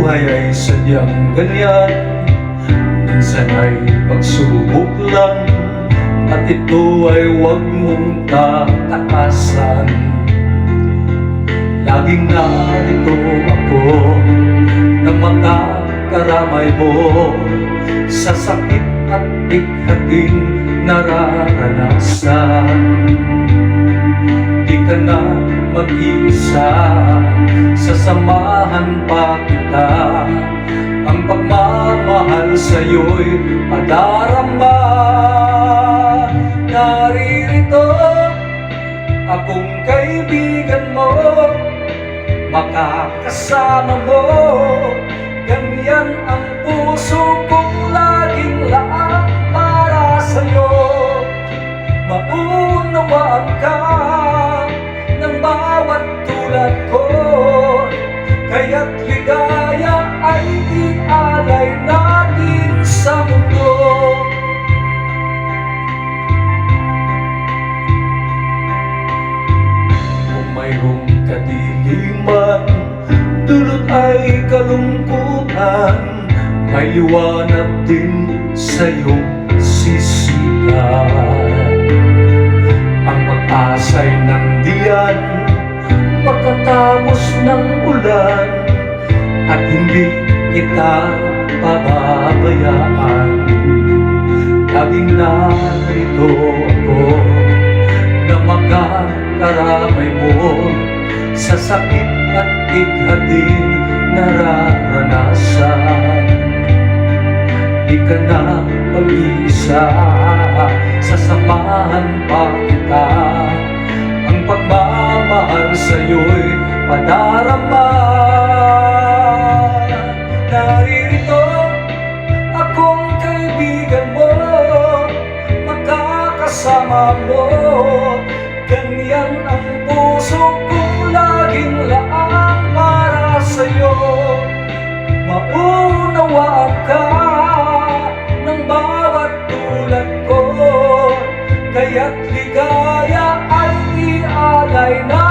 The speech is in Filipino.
buhay ay sadyang ganyan, minsan ay pagsubok lang, at ito ay huwag mong tatakasan. Laging narito ako na makakaramay mo sa sakit at bighating nararanasan. Di ka na mag-iisa, sasamahan pa kita. Ang pagmamahal sa'yo'y padarama. Naririto akong kaibigan mo, makakasama mo. Ganyan ang puso kong laging laang para sa'yo. Maunawaan ka ng bawat tulad ko, kaya't ligaya ay ialay natin sa mundo. Kung mayroong kadiliman, dulot ay kalungkutan, may liwanag din sa iyong sisigan. Ang pag-asa'y nandiyan pagkatapos ng ulan, at hindi kita pababayaan. Laging narito ako na makakaramay mo sa sakit at bighating nararanasan. Di ka na mag-iisa, sasamahan pa kita. Ang pagmamahal sa'yo'y padarama. Naririto akong kaibigan mo, makakasama mo. Ganyan ang puso kong laging laang para sa'yo. Maunawaan ka ng bawat tulad ko, kaya't ligaya ay ialay na